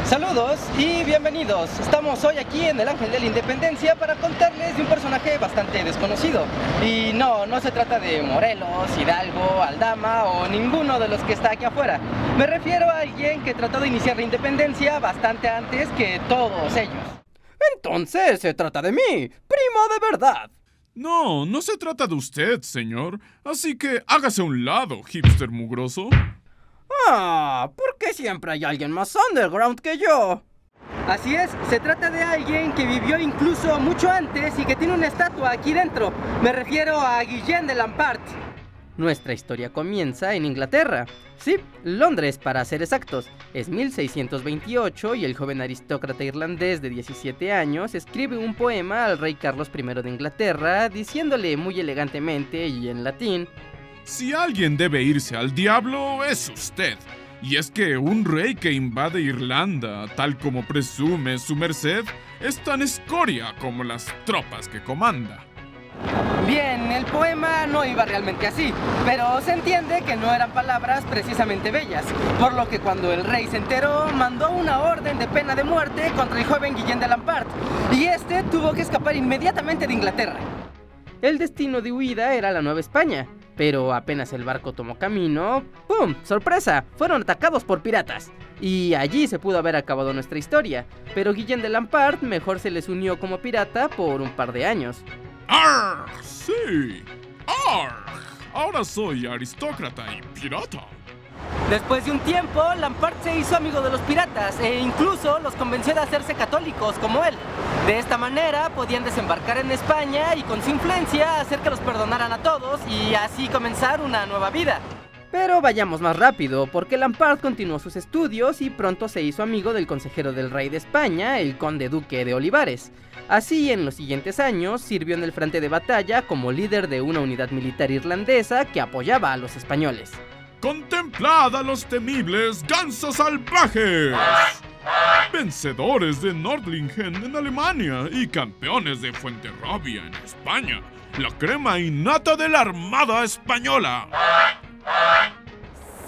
Saludos y bienvenidos. Estamos hoy aquí en el Ángel de la Independencia para contarles de un personaje bastante desconocido. Y no se trata de Morelos, Hidalgo, Aldama o ninguno de los que está aquí afuera. Me refiero a alguien que trató de iniciar la independencia bastante antes que todos ellos. Entonces se trata de mí, primo de verdad. No se trata de usted, señor. Así que hágase a un lado, hipster mugroso. ¿Por qué siempre hay alguien más underground que yo? Así es, se trata de alguien que vivió incluso mucho antes y que tiene una estatua aquí dentro. Me refiero a Guillén de Lampart. Nuestra historia comienza en Inglaterra. Sí, Londres para ser exactos. Es 1628 y el joven aristócrata irlandés de 17 años escribe un poema al rey Carlos I de Inglaterra diciéndole muy elegantemente y en latín: si alguien debe irse al diablo, es usted. Y es que un rey que invade Irlanda, tal como presume su merced, es tan escoria como las tropas que comanda. Bien, el poema no iba realmente así, pero se entiende que no eran palabras precisamente bellas, por lo que cuando el rey se enteró, mandó una orden de pena de muerte contra el joven Guillén de Lampart, y este tuvo que escapar inmediatamente de Inglaterra. El destino de huida era la Nueva España, pero apenas el barco tomó camino, ¡pum! ¡Sorpresa! Fueron atacados por piratas. Y allí se pudo haber acabado nuestra historia, pero Guillén de Lampart mejor se les unió como pirata por un par de años. ¡Arg! ¡Sí! ¡Arg! Ahora soy aristócrata y pirata. Después de un tiempo, Lampart se hizo amigo de los piratas e incluso los convenció de hacerse católicos como él. De esta manera podían desembarcar en España y con su influencia hacer que los perdonaran a todos y así comenzar una nueva vida. Pero vayamos más rápido, porque Lampart continuó sus estudios y pronto se hizo amigo del consejero del rey de España, el conde duque de Olivares. Así, en los siguientes años, sirvió en el frente de batalla como líder de una unidad militar irlandesa que apoyaba a los españoles. ¡Contemplad a los temibles gansos salvajes! Vencedores de Nordlingen en Alemania y campeones de Fuenterrabía en España. La crema innata de la Armada Española.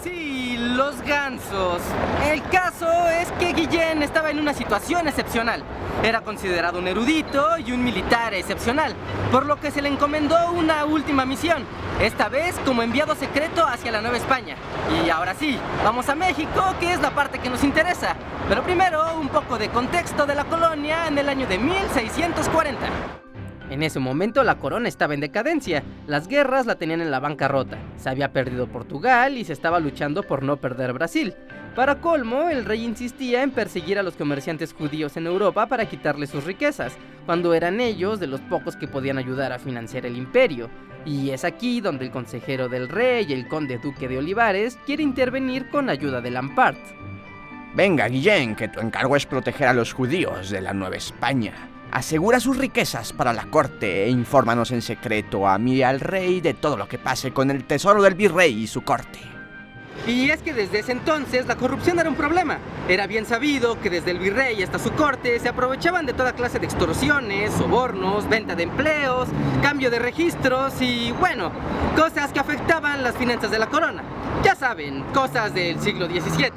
Sí, los gansos. El caso es que Guillén estaba en una situación excepcional. Era considerado un erudito y un militar excepcional, por lo que se le encomendó una última misión, esta vez como enviado secreto hacia la Nueva España. Y ahora sí, vamos a México, que es la parte que nos interesa. Pero primero, un poco de contexto de la colonia en el año de 1640. En ese momento la corona estaba en decadencia, las guerras la tenían en la bancarrota, se había perdido Portugal y se estaba luchando por no perder Brasil. Para colmo, el rey insistía en perseguir a los comerciantes judíos en Europa para quitarles sus riquezas, cuando eran ellos de los pocos que podían ayudar a financiar el imperio. Y es aquí donde el consejero del rey y el conde duque de Olivares quiere intervenir con ayuda de Lampart. Venga, Guillén, que tu encargo es proteger a los judíos de la Nueva España. Asegura sus riquezas para la corte e infórmanos en secreto a mí y al rey de todo lo que pase con el tesoro del virrey y su corte. Y es que desde ese entonces la corrupción era un problema. Era bien sabido que desde el virrey hasta su corte se aprovechaban de toda clase de extorsiones, sobornos, venta de empleos, cambio de registros y, bueno, cosas que afectaban las finanzas de la corona. Ya saben, cosas del siglo XVII.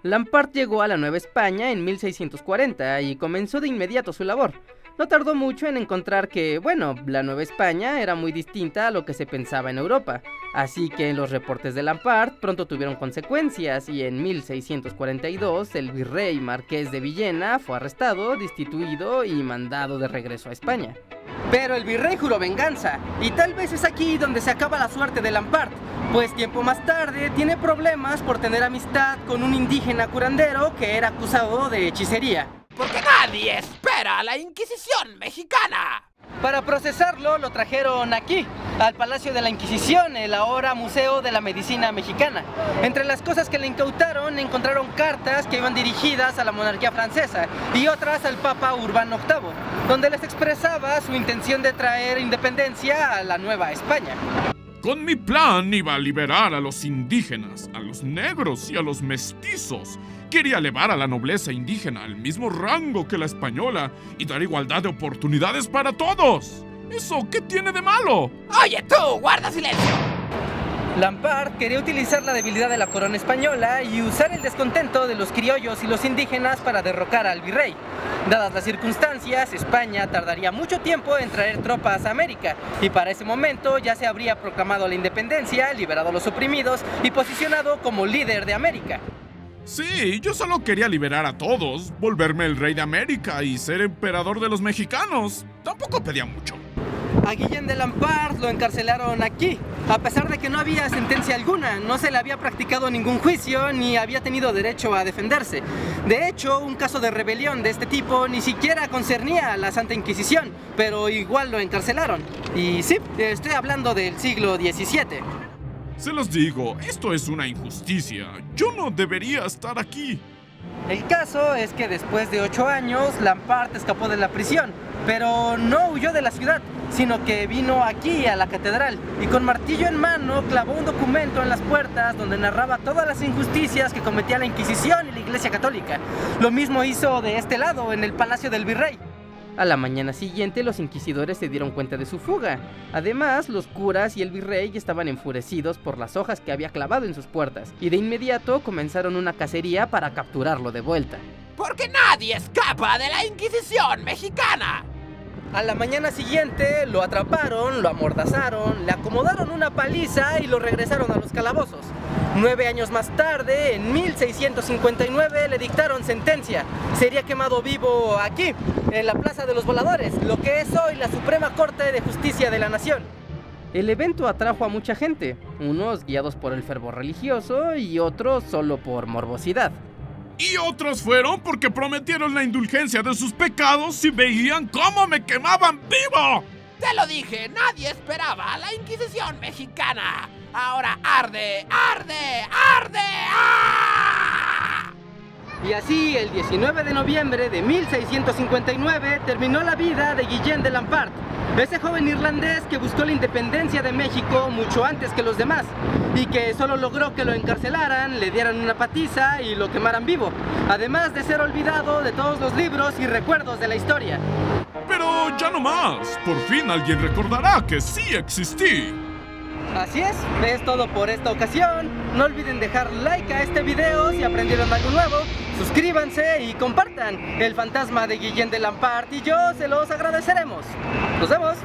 Lampart llegó a la Nueva España en 1640 y comenzó de inmediato su labor. No tardó mucho en encontrar que, la Nueva España era muy distinta a lo que se pensaba en Europa. Así que los reportes de Lampart pronto tuvieron consecuencias y en 1642 el virrey Marqués de Villena fue arrestado, destituido y mandado de regreso a España. Pero el virrey juró venganza, y tal vez es aquí donde se acaba la suerte de Lampart, pues tiempo más tarde tiene problemas por tener amistad con un indígena curandero que era acusado de hechicería. Porque nadie espera a la Inquisición mexicana. Para procesarlo lo trajeron aquí, al Palacio de la Inquisición, el ahora Museo de la Medicina Mexicana. Entre las cosas que le incautaron encontraron cartas que iban dirigidas a la monarquía francesa y otras al Papa Urbano VIII, donde les expresaba su intención de traer independencia a la Nueva España. Con mi plan iba a liberar a los indígenas, a los negros y a los mestizos. Quería elevar a la nobleza indígena al mismo rango que la española y dar igualdad de oportunidades para todos. ¿Eso qué tiene de malo? Oye tú, guarda silencio. Lampard quería utilizar la debilidad de la corona española y usar el descontento de los criollos y los indígenas para derrocar al virrey. Dadas las circunstancias, España tardaría mucho tiempo en traer tropas a América, y para ese momento ya se habría proclamado la independencia, liberado a los oprimidos y posicionado como líder de América. Sí, yo solo quería liberar a todos, volverme el rey de América y ser emperador de los mexicanos. Tampoco pedía mucho. A Guillén de Lampard lo encarcelaron aquí, a pesar de que no había sentencia alguna, no se le había practicado ningún juicio ni había tenido derecho a defenderse. De hecho, un caso de rebelión de este tipo ni siquiera concernía a la Santa Inquisición, pero igual lo encarcelaron. Y sí, estoy hablando del siglo XVII. Se los digo, esto es una injusticia. Yo no debería estar aquí. El caso es que después de 8 años, Lampard escapó de la prisión, pero no huyó de la ciudad, sino que vino aquí a la catedral y con martillo en mano clavó un documento en las puertas donde narraba todas las injusticias que cometía la Inquisición y la Iglesia Católica. Lo mismo hizo de este lado, en el Palacio del Virrey. A la mañana siguiente, los inquisidores se dieron cuenta de su fuga. Además, los curas y el virrey estaban enfurecidos por las hojas que había clavado en sus puertas, y de inmediato comenzaron una cacería para capturarlo de vuelta. Porque nadie escapa de la Inquisición mexicana. A la mañana siguiente lo atraparon, lo amordazaron, le acomodaron una paliza y lo regresaron a los calabozos. 9 años más tarde, en 1659, le dictaron sentencia. Sería quemado vivo aquí, en la Plaza de los Voladores, lo que es hoy la Suprema Corte de Justicia de la Nación. El evento atrajo a mucha gente, unos guiados por el fervor religioso y otros solo por morbosidad. Y otros fueron porque prometieron la indulgencia de sus pecados si veían cómo me quemaban vivo. Te lo dije, nadie esperaba a la Inquisición mexicana. Ahora arde, arde, arde. ¡Ah! Y así, el 19 de noviembre de 1659, terminó la vida de Guillén de Lampard, ese joven irlandés que buscó la independencia de México mucho antes que los demás, y que solo logró que lo encarcelaran, le dieran una patiza y lo quemaran vivo, además de ser olvidado de todos los libros y recuerdos de la historia. Pero ya no más. Por fin alguien recordará que sí existí. Así es todo por esta ocasión. No olviden dejar like a este video si aprendieron algo nuevo, suscríbanse y compartan. El fantasma de Guillén de Lampard y yo se los agradeceremos. ¡Nos vemos!